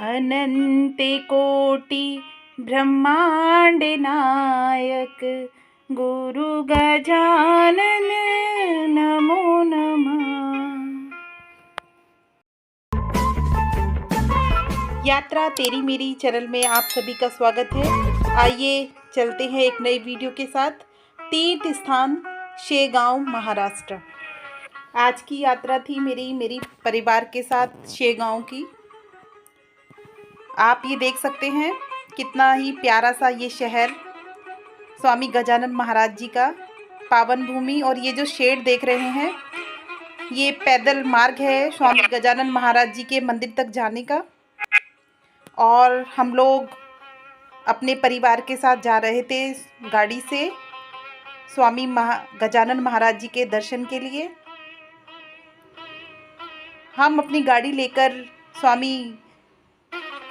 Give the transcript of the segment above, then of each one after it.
अनंत कोटि ब्रह्मांड नायक गुरु गजानन नमो नमः। यात्रा तेरी मेरी चैनल में आप सभी का स्वागत है। आइए चलते हैं एक नई वीडियो के साथ। तीर्थ स्थान शेगांव महाराष्ट्र। आज की यात्रा थी मेरी परिवार के साथ शेगांव की। आप ये देख सकते हैं कितना ही प्यारा सा ये शहर स्वामी गजानन महाराज जी का पावन भूमि। और ये जो शेड देख रहे हैं ये पैदल मार्ग है स्वामी गजानन महाराज जी के मंदिर तक जाने का। और हम लोग अपने परिवार के साथ जा रहे थे गाड़ी से स्वामी गजानन महाराज जी के दर्शन के लिए। हम अपनी गाड़ी लेकर स्वामी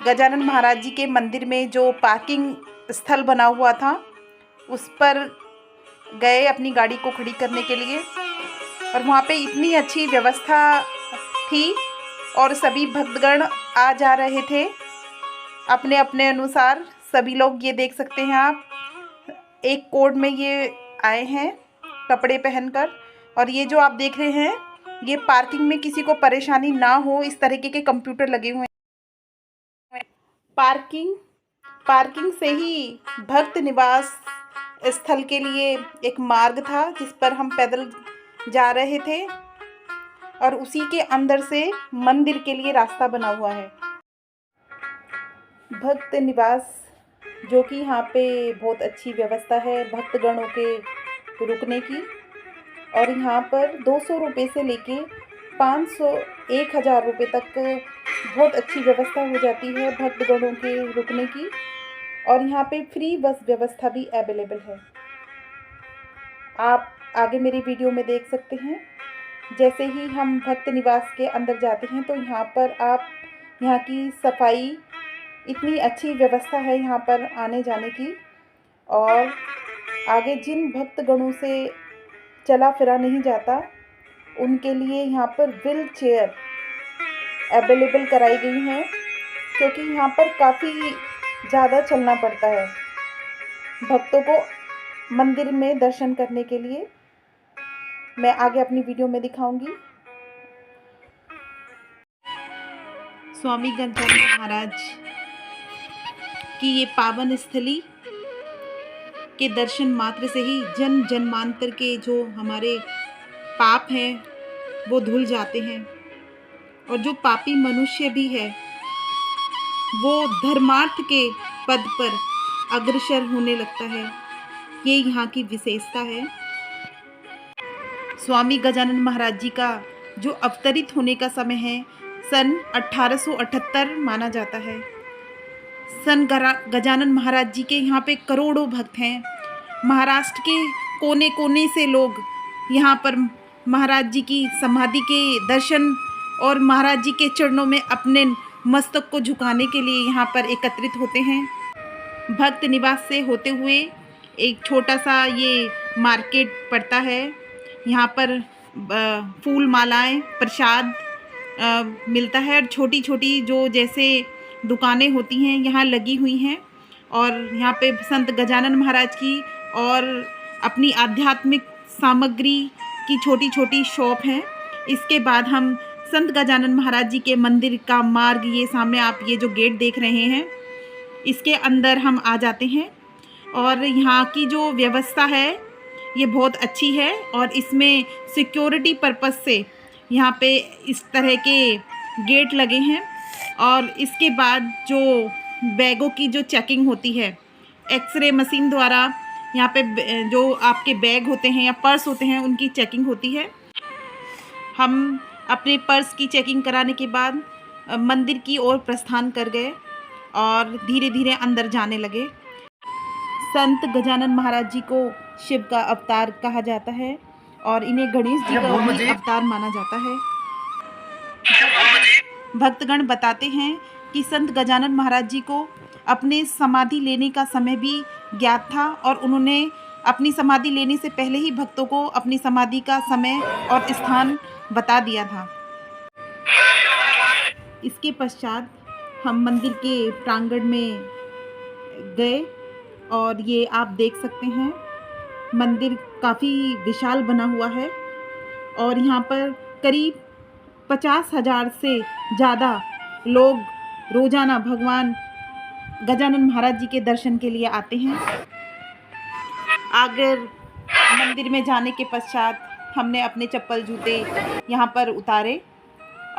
गजानन महाराज जी के मंदिर में जो पार्किंग स्थल बना हुआ था उस पर गए अपनी गाड़ी को खड़ी करने के लिए। और वहाँ पे इतनी अच्छी व्यवस्था थी और सभी भक्तगण आ जा रहे थे अपने अपने अनुसार। सभी लोग ये देख सकते हैं आप, एक कोड में ये आए हैं कपड़े पहनकर। और ये जो आप देख रहे हैं ये पार्किंग में किसी को परेशानी ना हो इस तरीके के कंप्यूटर लगे हुए हैं। पार्किंग से ही भक्त निवास स्थल के लिए एक मार्ग था जिस पर हम पैदल जा रहे थे और उसी के अंदर से मंदिर के लिए रास्ता बना हुआ है। भक्त निवास जो कि यहाँ पे बहुत अच्छी व्यवस्था है भक्तगणों के रुकने की। और यहाँ पर 200 रुपये से लेके 500 1000 रुपये तक बहुत अच्छी व्यवस्था हो जाती है भक्तगणों के रुकने की। और यहाँ पे फ्री बस व्यवस्था भी अवेलेबल है। आप आगे मेरी वीडियो में देख सकते हैं। जैसे ही हम भक्त निवास के अंदर जाते हैं तो यहाँ पर आप यहाँ की सफाई, इतनी अच्छी व्यवस्था है यहाँ पर आने जाने की। और आगे जिन भक्तगणों से चला फिरा नहीं जाता उनके लिए यहाँ पर व्हील चेयर अवेलेबल कराई गई हैं, क्योंकि यहाँ पर काफ़ी ज़्यादा चलना पड़ता है भक्तों को मंदिर में दर्शन करने के लिए। मैं आगे अपनी वीडियो में दिखाऊंगी। स्वामी गजानन महाराज की ये पावन स्थली के दर्शन मात्र से ही जन्म जन्मांतर के जो हमारे पाप हैं वो धुल जाते हैं। और जो पापी मनुष्य भी है वो धर्मार्थ के पद पर अग्रसर होने लगता है। ये यहाँ की विशेषता है। स्वामी गजानन महाराज जी का जो अवतरित होने का समय है सन 1878 माना जाता है। सन गजानन महाराज जी के यहाँ पे करोड़ों भक्त हैं। महाराष्ट्र के कोने कोने से लोग यहाँ पर महाराज जी की समाधि के दर्शन और महाराज जी के चरणों में अपने मस्तक को झुकाने के लिए यहाँ पर एकत्रित होते हैं। भक्त निवास से होते हुए एक छोटा सा ये मार्केट पड़ता है। यहाँ पर फूल मालाएं प्रसाद मिलता है। और छोटी छोटी जो जैसे दुकानें होती हैं यहाँ लगी हुई हैं। और यहाँ पे संत गजानन महाराज की और अपनी आध्यात्मिक सामग्री की छोटी छोटी शॉप हैं। इसके बाद हम संत गजानन महाराज जी के मंदिर का मार्ग, ये सामने आप ये जो गेट देख रहे हैं इसके अंदर हम आ जाते हैं। और यहाँ की जो व्यवस्था है ये बहुत अच्छी है। और इसमें सिक्योरिटी पर्पस से यहाँ पे इस तरह के गेट लगे हैं। और इसके बाद जो बैगों की जो चेकिंग होती है एक्सरे मशीन द्वारा, यहाँ पे जो आपके बैग होते हैं या पर्स होते हैं उनकी चेकिंग होती है। हम अपने पर्स की चेकिंग कराने के बाद मंदिर की ओर प्रस्थान कर गए और धीरे धीरे अंदर जाने लगे। संत गजानन महाराज जी को शिव का अवतार कहा जाता है और इन्हें गणेश जी का अवतार माना जाता है। भक्तगण बताते हैं कि संत गजानन महाराज जी को अपने समाधि लेने का समय भी ज्ञात था और उन्होंने अपनी समाधि लेने से पहले ही भक्तों को अपनी समाधि का समय और स्थान बता दिया था। इसके पश्चात हम मंदिर के प्रांगण में गए और ये आप देख सकते हैं मंदिर काफ़ी विशाल बना हुआ है और यहाँ पर करीब 50,000 से ज़्यादा लोग रोज़ाना भगवान गजानन महाराज जी के दर्शन के लिए आते हैं। अगर मंदिर में जाने के पश्चात हमने अपने चप्पल जूते यहाँ पर उतारे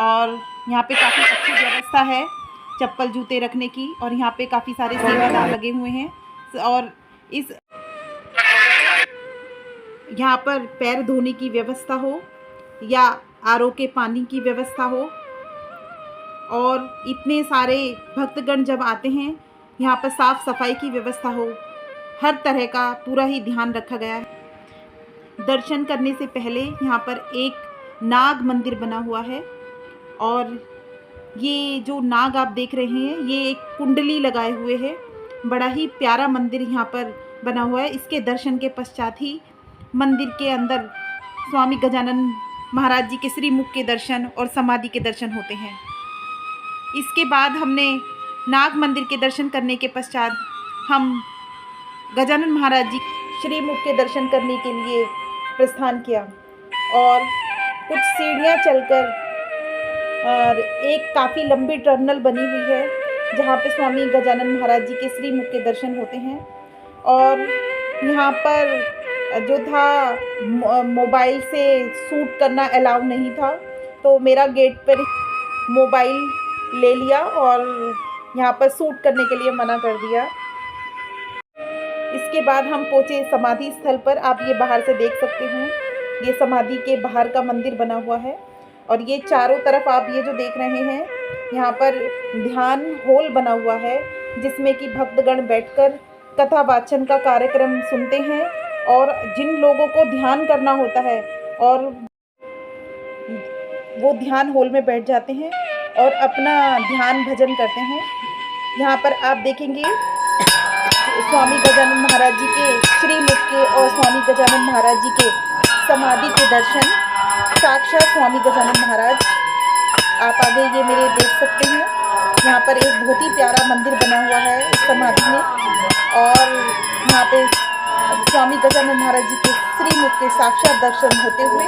और यहाँ पे काफ़ी अच्छी व्यवस्था है चप्पल जूते रखने की और यहाँ पे काफ़ी सारे सेवादार लगे हुए हैं और इस यहाँ पर पैर धोने की व्यवस्था हो या आरओ के पानी की व्यवस्था हो और इतने सारे भक्तगण जब आते हैं यहाँ पर साफ़ सफाई की व्यवस्था हो, हर तरह का पूरा ही ध्यान रखा गया है। दर्शन करने से पहले यहाँ पर एक नाग मंदिर बना हुआ है और ये जो नाग आप देख रहे हैं ये एक कुंडली लगाए हुए है। बड़ा ही प्यारा मंदिर यहाँ पर बना हुआ है। इसके दर्शन के पश्चात ही मंदिर के अंदर स्वामी गजानन महाराज जी के श्रीमुख के दर्शन और समाधि के दर्शन होते हैं। इसके बाद हमने नाग मंदिर के दर्शन करने के पश्चात हम गजानन महाराज जी श्रीमुख के दर्शन करने के लिए प्रस्थान किया और कुछ सीढ़ियाँ चलकर और एक काफ़ी लंबी टर्नल बनी हुई है जहाँ पे स्वामी गजानन महाराज जी के श्रीमुख के दर्शन होते हैं। और यहाँ पर जो था मोबाइल से शूट करना अलाउ नहीं था, तो मेरा गेट पर मोबाइल ले लिया और यहाँ पर शूट करने के लिए मना कर दिया। इसके बाद हम पहुँचे समाधि स्थल पर। आप ये बाहर से देख सकते हैं, ये समाधि के बाहर का मंदिर बना हुआ है और ये चारों तरफ आप ये जो देख रहे हैं यहाँ पर ध्यान हॉल बना हुआ है जिसमें कि भक्तगण बैठकर कथा वाचन का कार्यक्रम सुनते हैं और जिन लोगों को ध्यान करना होता है और वो ध्यान हॉल में बैठ जाते हैं और अपना ध्यान भजन करते हैं। यहाँ पर आप देखेंगे स्वामी गजानन महाराज जी के श्रीमुख के और स्वामी गजानन महाराज जी के समाधि के दर्शन, साक्षात स्वामी गजानन महाराज आप आगे ये मेरे देख सकते हैं। यहाँ पर एक बहुत ही प्यारा मंदिर बना हुआ है इस समाधि में और यहाँ पे स्वामी गजानन महाराज जी के श्रीमुख के साक्षात दर्शन होते हुए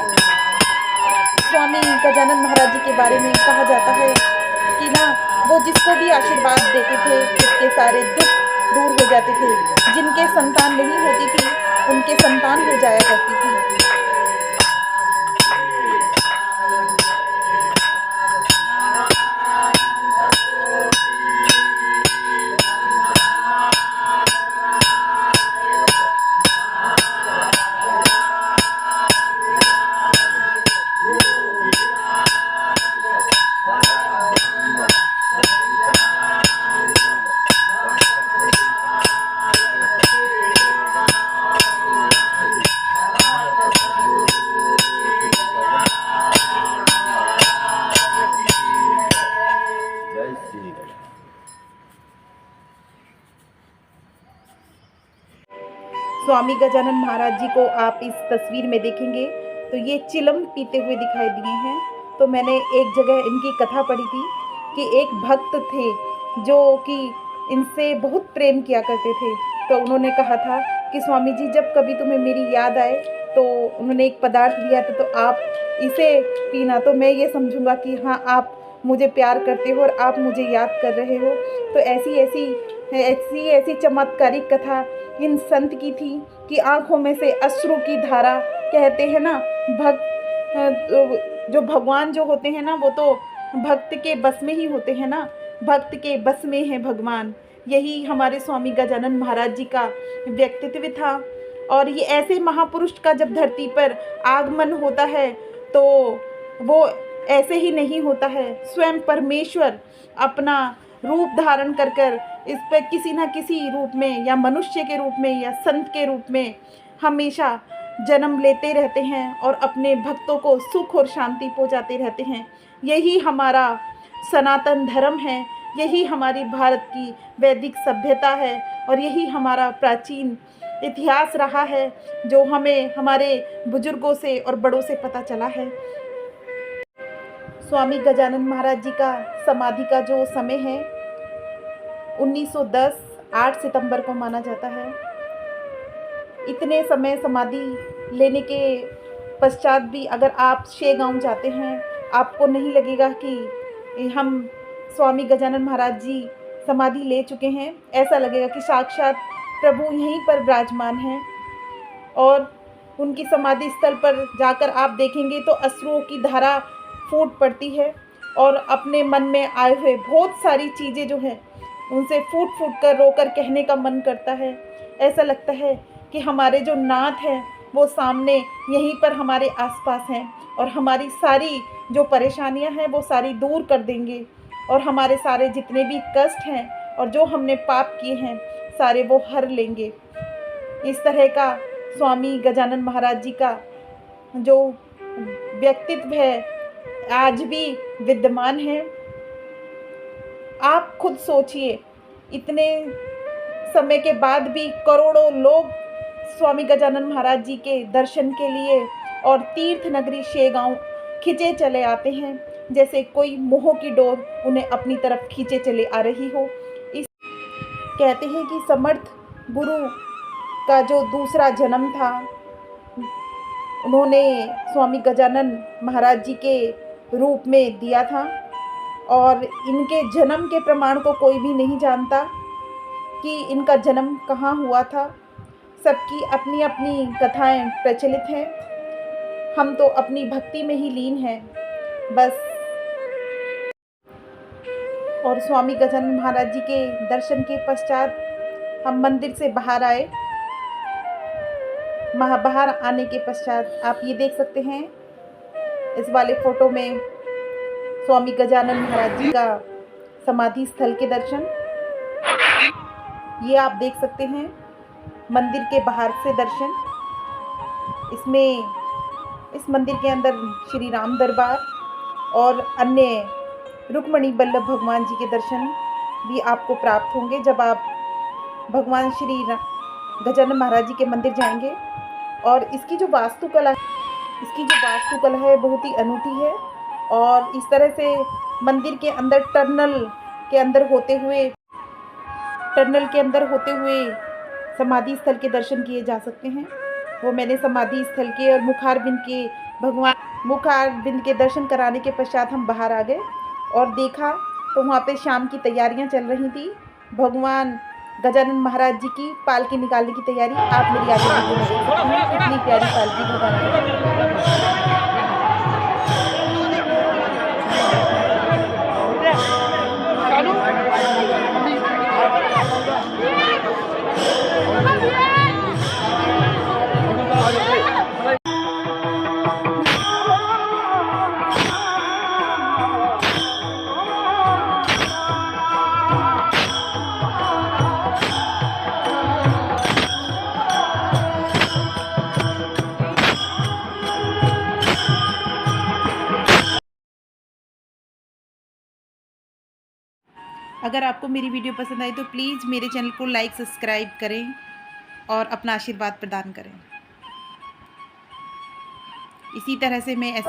स्वामी गजानन महाराज जी के बारे में कहा जाता है कि ना वो जिसको भी आशीर्वाद देते थे उसके सारे दुख दूर हो जाते थे। जिनके संतान नहीं होती थी उनके संतान हो जाया करती थी। स्वामी गजानन महाराज जी को आप इस तस्वीर में देखेंगे तो ये चिलम पीते हुए दिखाई दिए हैं। तो मैंने एक जगह इनकी कथा पढ़ी थी कि एक भक्त थे जो कि इनसे बहुत प्रेम किया करते थे। तो उन्होंने कहा था कि स्वामी जी जब कभी तुम्हें मेरी याद आए तो उन्होंने एक पदार्थ दिया था तो आप इसे पीना, तो मैं ये समझूंगा कि हाँ आप मुझे प्यार करते हो और आप मुझे याद कर रहे हो। तो ऐसी चमत्कारिक कथा इन संत की थी कि आँखों में से अश्रु की धारा, कहते हैं ना भक्त जो भगवान जो होते हैं ना वो तो भक्त के बस में ही होते हैं ना, भक्त के बस में है भगवान। यही हमारे स्वामी गजानन महाराज जी का व्यक्तित्व था। और ये ऐसे महापुरुष का जब धरती पर आगमन होता है तो वो ऐसे ही नहीं होता है, स्वयं परमेश्वर अपना रूप धारण कर कर इस पर किसी न किसी रूप में या मनुष्य के रूप में या संत के रूप में हमेशा जन्म लेते रहते हैं और अपने भक्तों को सुख और शांति पहुंचाते रहते हैं। यही हमारा सनातन धर्म है, यही हमारी भारत की वैदिक सभ्यता है और यही हमारा प्राचीन इतिहास रहा है जो हमें हमारे बुजुर्गों से और बड़ों से पता चला है। स्वामी गजानन महाराज जी का समाधि का जो समय है 1910 8 सितंबर को माना जाता है। इतने समय समाधि लेने के पश्चात भी अगर आप शेगांव जाते हैं, आपको नहीं लगेगा कि हम स्वामी गजानन महाराज जी समाधि ले चुके हैं। ऐसा लगेगा कि साक्षात प्रभु यहीं पर विराजमान हैं। और उनकी समाधि स्थल पर जाकर आप देखेंगे तो अश्रुओं की धारा फूट पड़ती है और अपने मन में आए हुए बहुत सारी चीज़ें जो हैं उनसे फूट फूट कर रोकर कहने का मन करता है। ऐसा लगता है कि हमारे जो नाथ हैं वो सामने यहीं पर हमारे आसपास हैं और हमारी सारी जो परेशानियां हैं वो सारी दूर कर देंगे और हमारे सारे जितने भी कष्ट हैं और जो हमने पाप किए हैं सारे वो हर लेंगे। इस तरह का स्वामी गजानन महाराज जी का जो व्यक्तित्व है आज भी विद्यमान है। आप खुद सोचिए, इतने समय के बाद भी करोड़ों लोग स्वामी गजानन महाराज जी के दर्शन के लिए और तीर्थ नगरी शेगांव खींचे चले आते हैं, जैसे कोई मोह की डोर उन्हें अपनी तरफ खींचे चले आ रही हो। इस कहते हैं कि समर्थ गुरु का जो दूसरा जन्म था, उन्होंने स्वामी गजानन महाराज जी के रूप में दिया था और इनके जन्म के प्रमाण को कोई भी नहीं जानता कि इनका जन्म कहाँ हुआ था। सबकी अपनी अपनी कथाएं प्रचलित हैं। हम तो अपनी भक्ति में ही लीन हैं बस। और स्वामी गजानन महाराज जी के दर्शन के पश्चात हम मंदिर से बाहर आए। बाहर आने के पश्चात आप ये देख सकते हैं इस वाले फ़ोटो में स्वामी गजानन महाराज जी का समाधि स्थल के दर्शन। ये आप देख सकते हैं मंदिर के बाहर से दर्शन। इसमें इस मंदिर के अंदर श्री राम दरबार और अन्य रुक्मणी बल्लभ भगवान जी के दर्शन भी आपको प्राप्त होंगे जब आप भगवान श्री गजानन महाराज जी के मंदिर जाएंगे। और इसकी जो वास्तुकला है बहुत ही अनूठी है। और इस तरह से मंदिर के अंदर टनल के अंदर होते हुए समाधि स्थल के दर्शन किए जा सकते हैं। वो मैंने समाधि स्थल के और मुखारबिंद के दर्शन कराने के पश्चात हम बाहर आ गए और देखा तो वहाँ पे शाम की तैयारियाँ चल रही थी। भगवान गजानन महाराज जी की पालकी निकालने की तैयारी आप मेरी आगे वीडियो में देख सकते हैं। कितनी प्यारी पालकी भगवान अगर आपको मेरी वीडियो पसंद आई तो प्लीज़ मेरे चैनल को लाइक सब्सक्राइब करें और अपना आशीर्वाद प्रदान करें। इसी तरह से मैं ऐसी